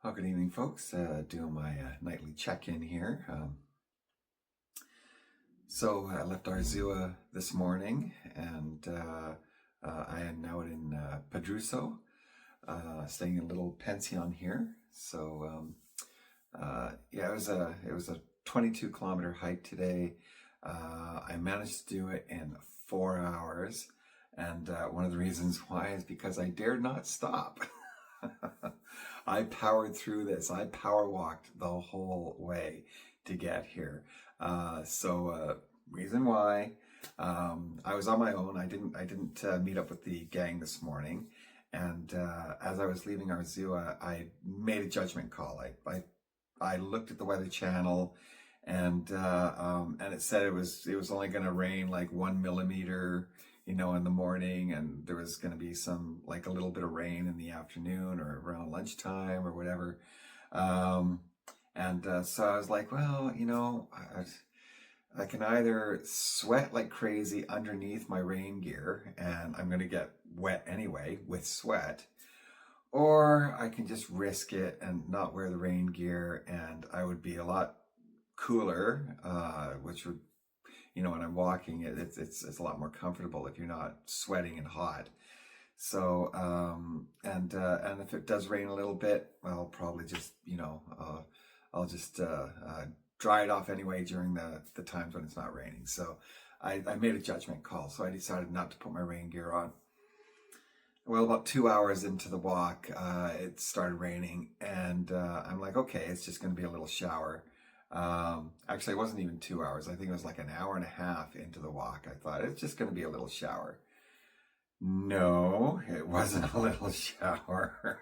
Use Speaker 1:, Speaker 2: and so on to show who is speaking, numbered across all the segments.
Speaker 1: Well, good evening, folks. Doing my nightly check-in here. So I left Arzua this morning, and I am now in Pedruso, staying in a little pension here. So yeah, it was a 22-kilometer hike today. I managed to do it in 4 hours, and one of the reasons why is because I dared not stop. I powered through this. I power walked the whole way to get here. Reason why, I was on my own. I didn't meet up with the gang this morning. And as I was leaving Arzua, I made a judgment call. I looked at the Weather Channel, and it said it was only going to rain like 1 millimeter, in the morning, and there was going to be a little bit of rain in the afternoon or around lunchtime or whatever. So I was like, well, I can either sweat like crazy underneath my rain gear, and I'm going to get wet anyway with sweat, or I can just risk it and not wear the rain gear, and I would be a lot cooler, which would, when I'm walking, it's a lot more comfortable if you're not sweating and hot. So, and if it does rain a little bit, I'll probably just, I'll just dry it off anyway during the times when it's not raining. So I made a judgment call. So I decided not to put my rain gear on. Well, about 2 hours into the walk, it started raining, and I'm like, okay, it's just going to be a little shower. Actually, it wasn't even 2 hours. I think it was like an hour and a half into the walk. I thought it's just going to be a little shower. No, it wasn't a little shower.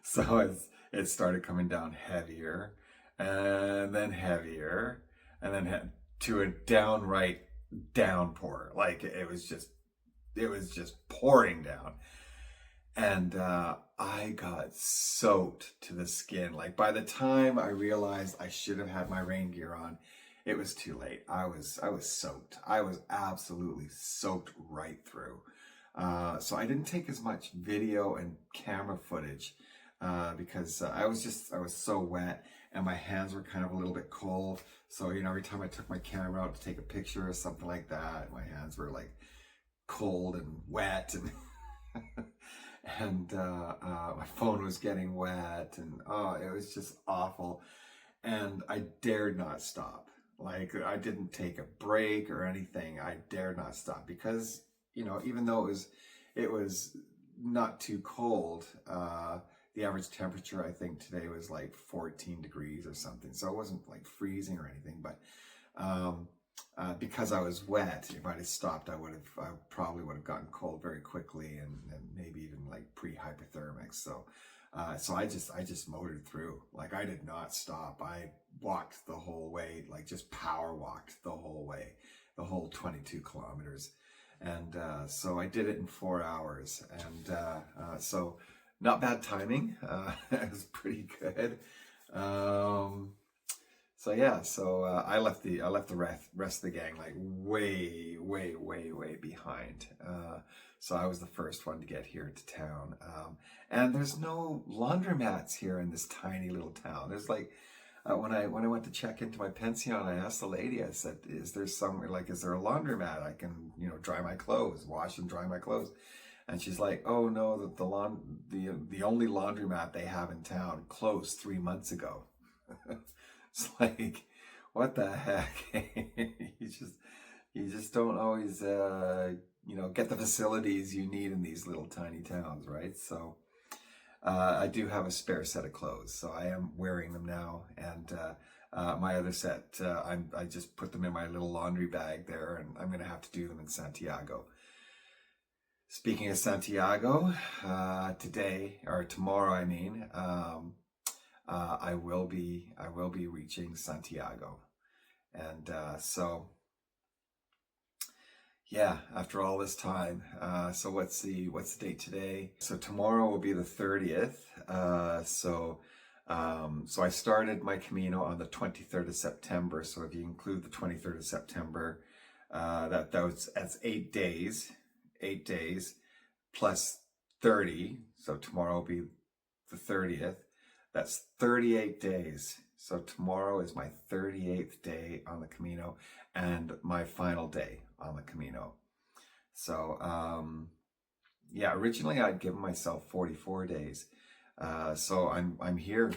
Speaker 1: So it started coming down heavier, and then heavier, and then to a downright downpour. Like it was just pouring down. And I got soaked to the skin. Like by the time I realized I should have had my rain gear on, it was too late. I was soaked. I was absolutely soaked right through. So I didn't take as much video and camera footage because I was so wet, and my hands were kind of a little bit cold. So, every time I took my camera out to take a picture or something like that, my hands were like cold and wet, and and my phone was getting wet, and it was just awful. And I dared not stop. Like I didn't take a break or anything. I dared not stop because, even though it was not too cold, the average temperature I think today was like 14 degrees or something. So it wasn't like freezing or anything, but because I was wet, if I'd have stopped, I probably would have gotten cold very quickly, and maybe even like pre-hypothermic. So I just motored through. Like I did not stop. I walked the whole way, like just power walked the whole way, the whole 22 kilometers. And so I did it in 4 hours, and so not bad timing. It was pretty good. So yeah, I left the rest of the gang like way behind. So I was the first one to get here to town. And there's no laundromats here in this tiny little town. There's like, when I went to check into my pension, I asked the lady, I said, is there a laundromat I can, dry my clothes, wash and dry my clothes? And she's like, oh no, the only laundromat they have in town closed 3 months ago. It's like, what the heck? you just don't always, get the facilities you need in these little tiny towns, right? So I do have a spare set of clothes, so I am wearing them now. And my other set, I just put them in my little laundry bag there, and I'm going to have to do them in Santiago. Speaking of Santiago, tomorrow, I mean, I will be reaching Santiago, and so yeah, after all this time. So what's the date today? So tomorrow will be the 30th. So I started my Camino on the 23rd of September. So if you include the 23rd of September, that's 8 days. 8 days plus 30. So tomorrow will be the 30th. That's 38 days. So tomorrow is my 38th day on the Camino and my final day on the Camino. So, yeah, originally I'd given myself 44 days. So I'm here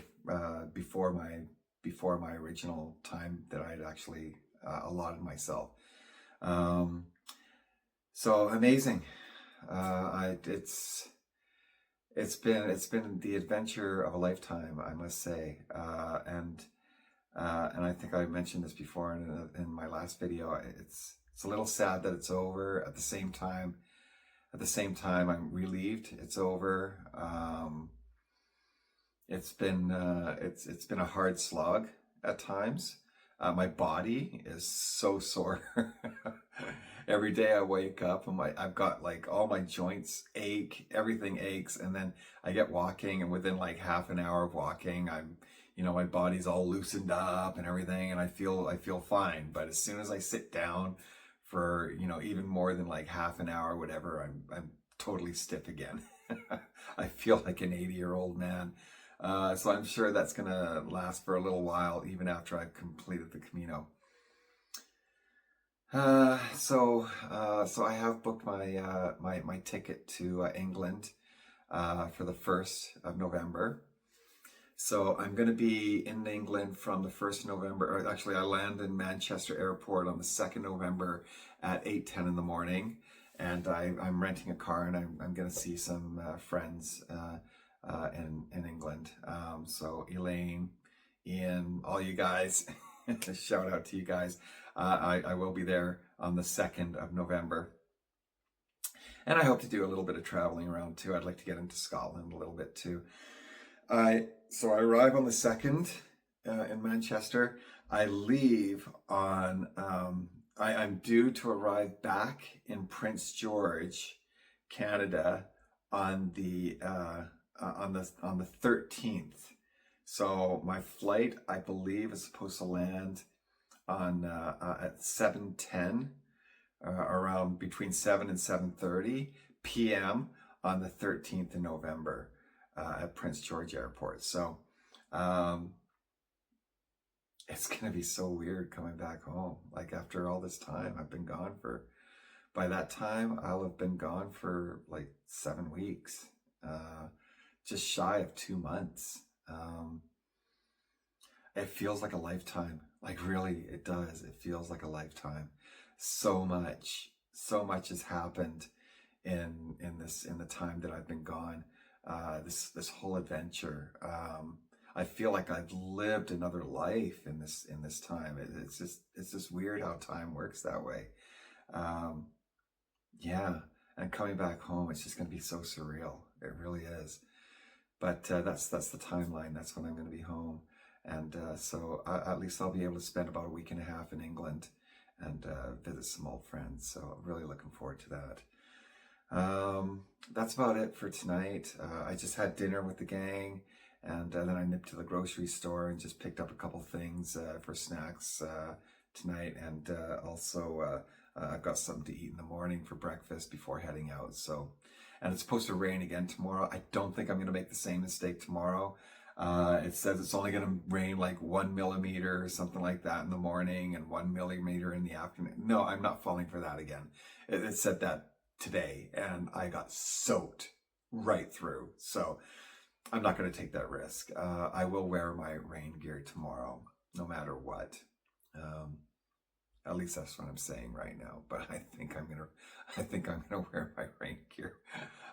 Speaker 1: before my original time that I'd actually allotted myself. So amazing. It's been the adventure of a lifetime, I must say. And I think I mentioned this before in my last video. It's a little sad that it's over. At the same time, I'm relieved it's over. It's been a hard slog at times. My body is so sore. Every day I wake up and I've got like all my joints ache, everything aches, and then I get walking, and within like half an hour of walking, my body's all loosened up and everything, and I feel fine. But as soon as I sit down for even more than like half an hour, whatever, I'm totally stiff again. I feel like an 80-year-old man. So I'm sure that's gonna last for a little while, even after I've completed the Camino. So I have booked my ticket to England for the 1st of November. So I'm going to be in England from the 1st of November, or actually I land in Manchester Airport on the 2nd of November at 8:10 in the morning. And I'm renting a car, and I'm going to see some friends in England. So Elaine, Ian, all you guys, shout out to you guys. I will be there on the 2nd of November. And I hope to do a little bit of traveling around too. I'd like to get into Scotland a little bit too. So I arrive on the 2nd in Manchester. I leave on, I'm due to arrive back in Prince George, Canada on the 13th. So my flight, I believe, is supposed to land on at 7:10, around between 7 and 7:30 p.m. on the 13th of November at Prince George Airport. So it's gonna be so weird coming back home. Like after all this time, I've been gone for. By that time, I'll have been gone for like 7 weeks, just shy of 2 months. It feels like a lifetime. Like really, it does. It feels like a lifetime. So much has happened in the time that I've been gone. This whole adventure. I feel like I've lived another life in this time. It's just weird how time works that way. Yeah, and coming back home, it's just going to be so surreal. It really is. But that's the timeline. That's when I'm going to be home. And so at least I'll be able to spend about a week and a half in England and visit some old friends. So I'm really looking forward to that. That's about it for tonight. I just had dinner with the gang, and then I nipped to the grocery store and just picked up a couple things for snacks tonight. And also I've got something to eat in the morning for breakfast before heading out. So, and it's supposed to rain again tomorrow. I don't think I'm going to make the same mistake tomorrow. It says it's only going to rain like 1 millimeter or something like that in the morning and 1 millimeter in the afternoon. No, I'm not falling for that again. It said that today, and I got soaked right through. So I'm not going to take that risk. I will wear my rain gear tomorrow, no matter what. At least that's what I'm saying right now. But I think I'm gonna wear my rain gear.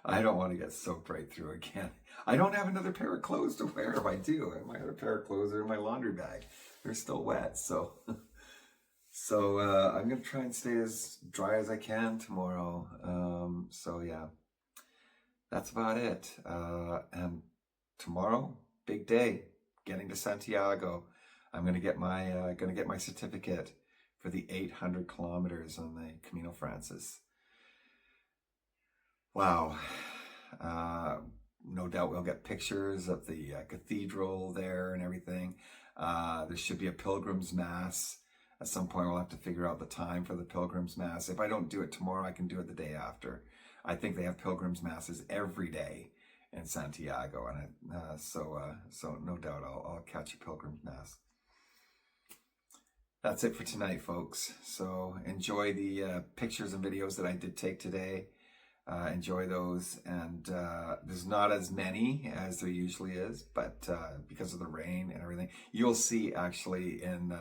Speaker 1: I don't want to get soaked right through again. I don't have another pair of clothes to wear. If I do, my other pair of clothes are in my laundry bag. They're still wet, so I'm gonna try and stay as dry as I can tomorrow. So yeah, that's about it. And tomorrow, big day, getting to Santiago. I'm gonna get my certificate for the 800 kilometers on the Camino Frances. Wow. No doubt we'll get pictures of the cathedral there and everything. There should be a pilgrim's mass. At some point we'll have to figure out the time for the pilgrim's mass. If I don't do it tomorrow, I can do it the day after. I think they have pilgrim's masses every day in Santiago, and so no doubt I'll catch a pilgrim's mass. That's it for tonight, folks. So enjoy the pictures and videos that I did take today. Enjoy those, and there's not as many as there usually is, but because of the rain and everything, you'll see actually in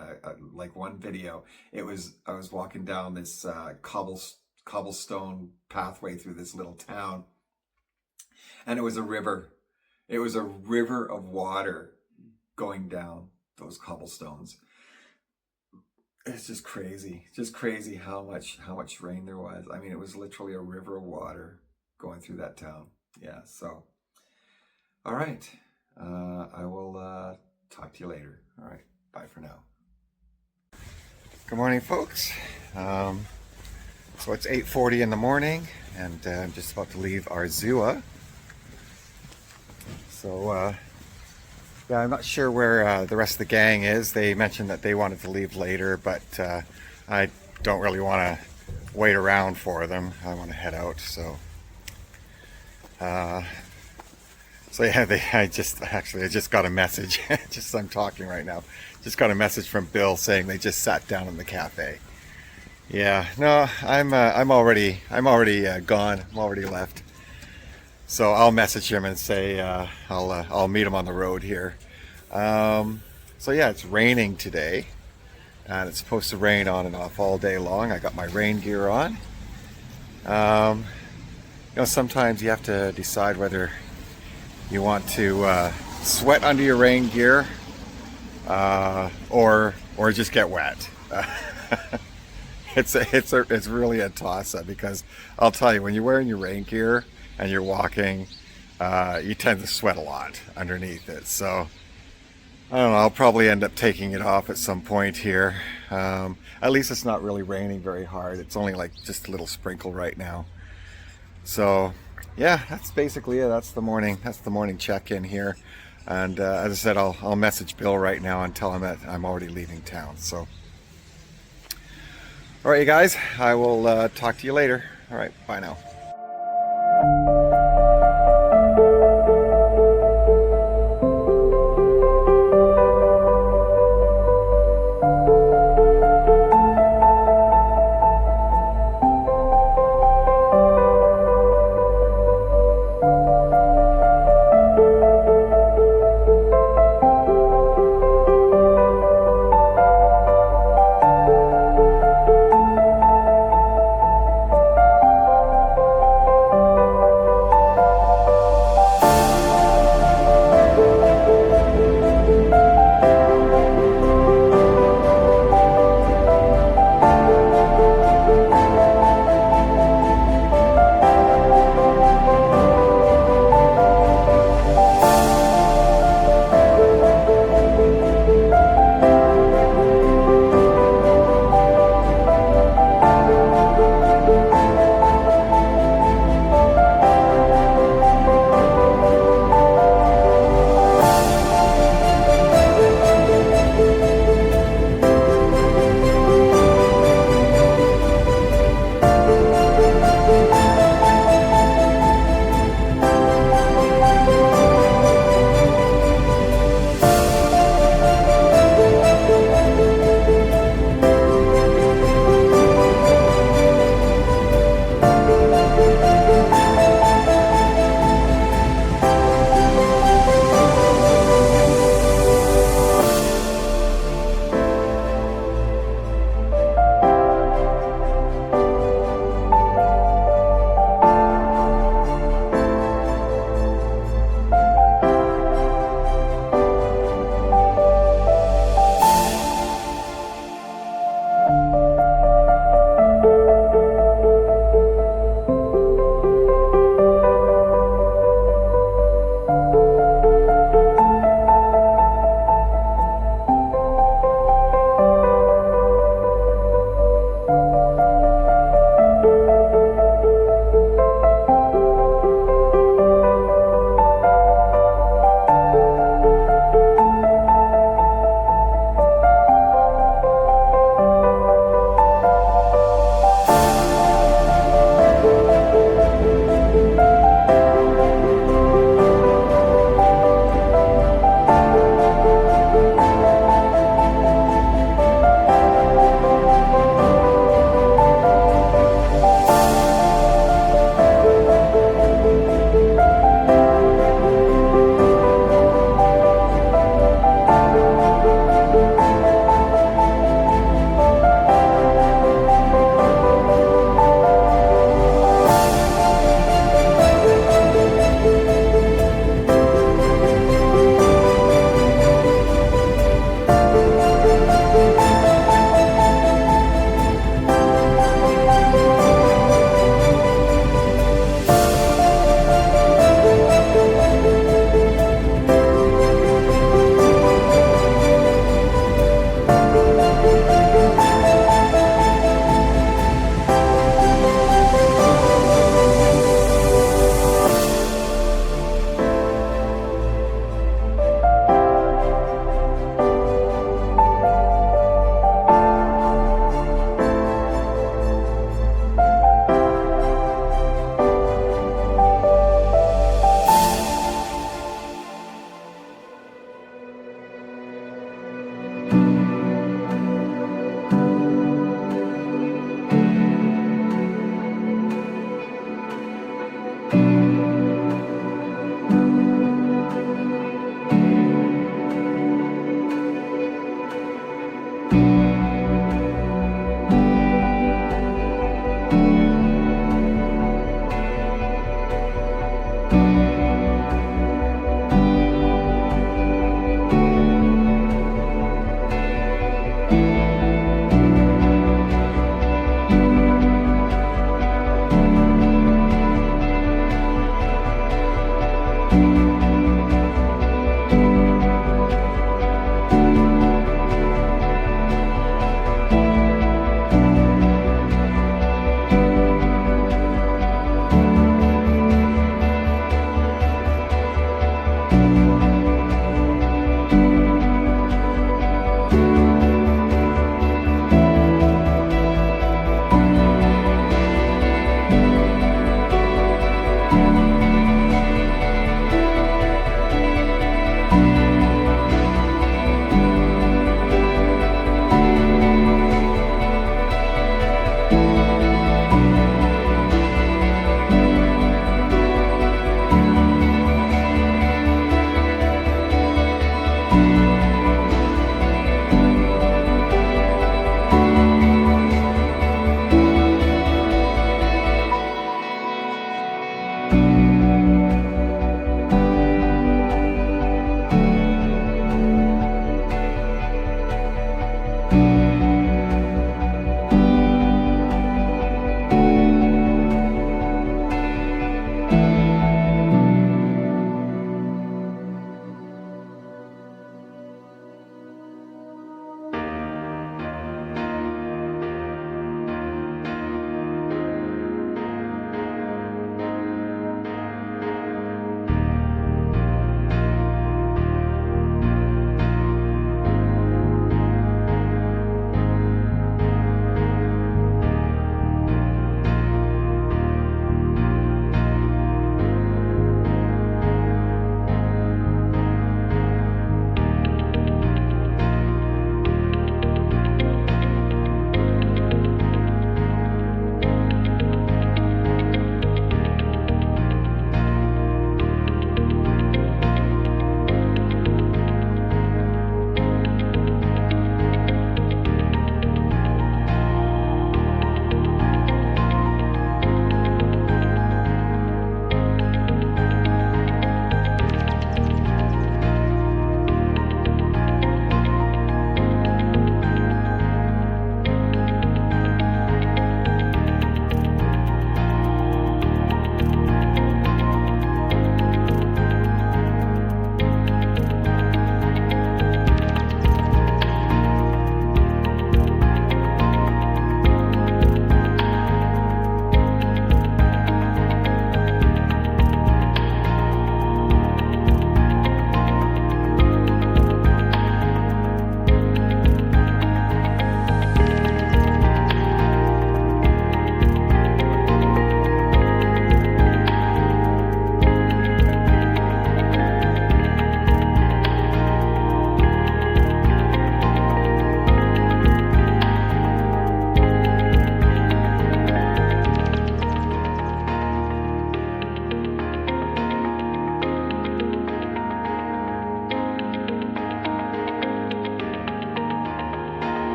Speaker 1: like one video, I was walking down this cobblestone pathway through this little town, and it was a river. It was a river of water going down those cobblestones. It's just crazy how much rain there was. I mean, it was literally a river of water going through that town. Yeah, so, all right. I will talk to you later. All right, bye for now. Good morning, folks. So it's 8:40 in the morning, and I'm just about to leave Arzua. So, yeah, I'm not sure where the rest of the gang is. They mentioned that they wanted to leave later, but I don't really want to wait around for them. I want to head out, so yeah, I just got a message. I'm talking right now. Just got a message from Bill saying they just sat down in the cafe. Yeah, no, I'm already gone. I'm already left. So I'll message him and say I'll meet him on the road here. So yeah, it's raining today, and it's supposed to rain on and off all day long. I got my rain gear on. You know, sometimes you have to decide whether you want to sweat under your rain gear or just get wet. It's really a toss-up, because I'll tell you, when you're wearing your rain gear and you're walking, you tend to sweat a lot underneath it. So I don't know, I'll probably end up taking it off at some point here. At least it's not really raining very hard. It's only like just a little sprinkle right now. So yeah, that's basically it. That's the morning check-in here. And as I said, I'll message Bill right now and tell him that I'm already leaving town. So all right, you guys, I will talk to you later. All right, bye now.